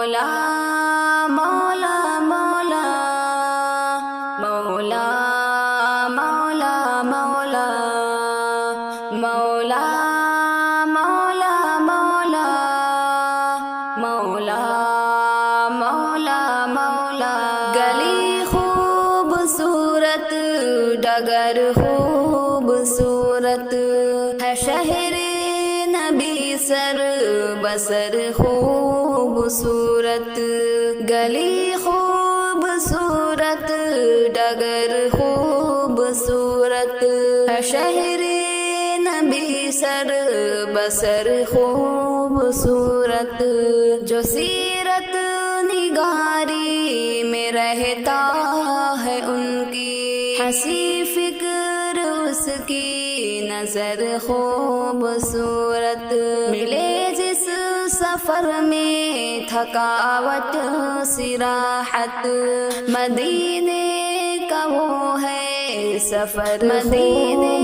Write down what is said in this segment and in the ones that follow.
مولا مولا مولا مولا مولا مولا مولا مولا مولا مولا مولا مولا گلی خوبصورت ڈگر خوبصورت ہے شہر نبی سر بسر خوبصورت گلی خوبصورت ڈگر خوبصورت ہے شہر نبی سر بسر خوبصورت جو سیرت نگاری میں رہتا ہے ان کی ہنسی فکر اس کی نظر خوبصورت ملے جس سفر میں تھکاوٹ سراحت مدینے کا وہ ہے سفر مدینے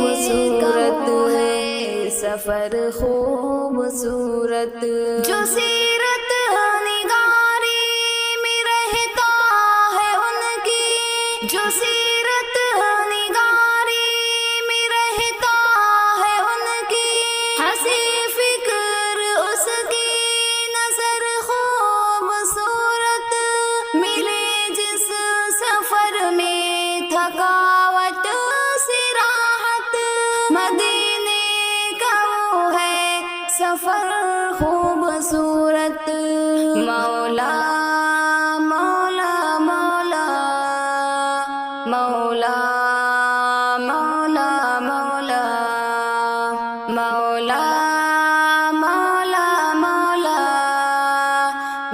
کا وہ ہے سفر خوبصورت جو سیرت نگاری میں رہتا ہے ان کی جو سیرت نگاری میں رہتا ہے ان کی ہنسی فکر اس کی نظر خوبصورت ملے جس سفر میں تھکاوٹ سراحت مدینے کا وہ ہے سفر خوبصورت مولا مولا مولا مولا مولا مولا مولا مولا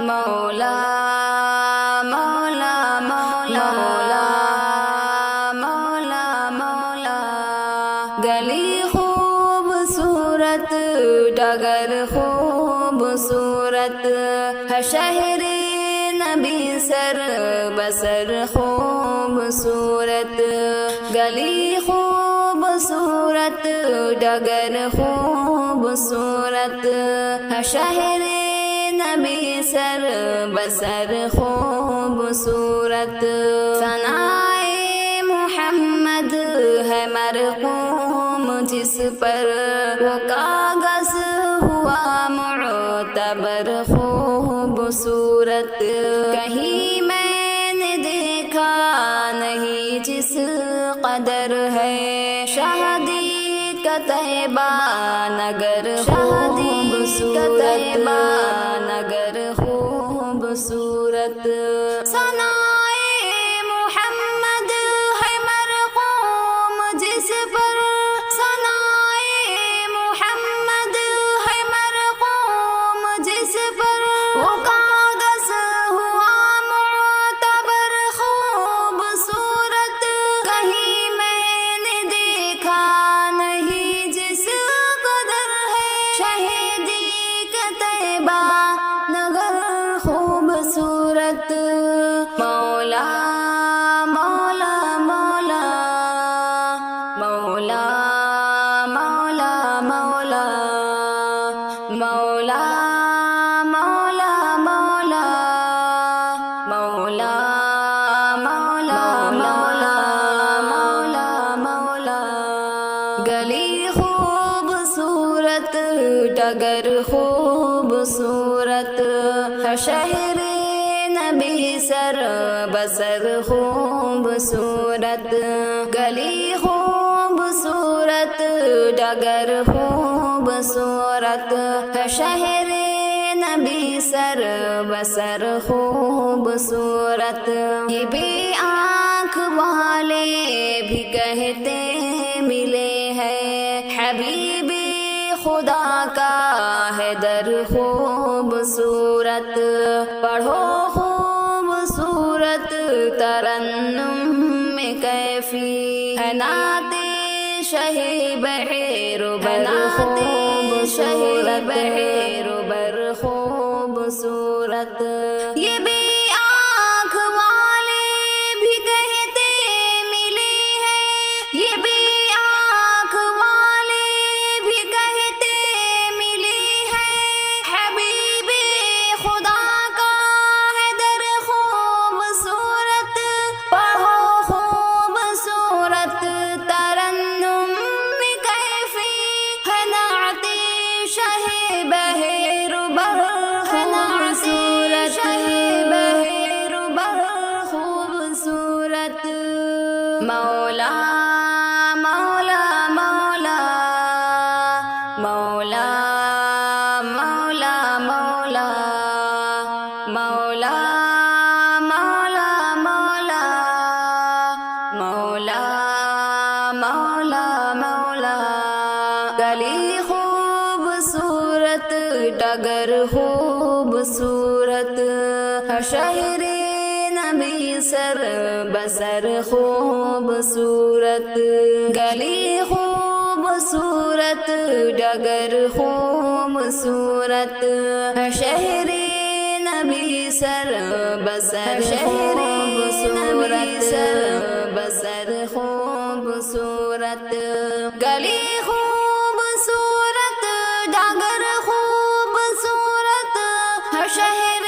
مولا مولا مولا مولا مولا مولا گلی خوبصورت ڈگر خوبصورت ہے شہر نبی سر بسر خوبصورت گلی خوبصورت ڈگر خوبصورت ہے شہر نبی سر بسر خوبصورت ثنائے محمد ہے مرقوم جس پر وہ کاغذ ہوا معتبر خوبصورت کہیں میں نے دیکھا نہیں جس قدر ہے شہادی کا طیبہ نگر خوبصورت نگر خوبصورت ثنائے محمد ہے مرقوم جس پر ثنائے محمد ہے مرقوم جس پر وہ کاغذ ہوا معتبر خوبصورت کہیں میں نے دیکھا نہیں جس قدر ہے شہیدی کا طیبہ نگر خوبصورت مولا مولا مولا مولا مولا مولا مولا مولا مولا مولا مولا مولا مولا مولا گلی خوبصورت ڈگر خوبصورت ہے شہر نبی سر بسر خوبصورت گلی خوبصورت ڈگر خوبصورت ہے شہر نبی سر بسر خوبصورت یہ بھی آنکھ والے بھی کہتے ملے ہیں حبیبی خدا کا ہے در خوبصورت پڑھو خوبصورت ترنم میں کیفی ہے نعت شہ بحر بر خوبصورت یہ بھی آنکھ والے بھی کہتے ملے ہیں یہ بھی آنکھ والے بھی کہتے ملے ہیں حبیب خدا کا گلی خوبصورت ڈگر خوبصورت شہر نبی سر بسر خوبصورت گلی خوبصورت ڈگر خوبصورت شہر نبی سر بسر خوبصورت بسر خوبصورت گلی خوبصورت ڈگر خوبصورت شہر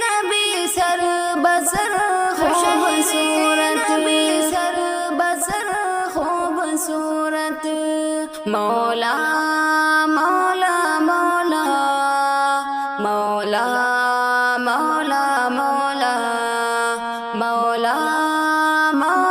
نبی سر بسر خوبصورت سر بسر خوبصورت مولا مولا مولا مولا مولا مولا مولا مولا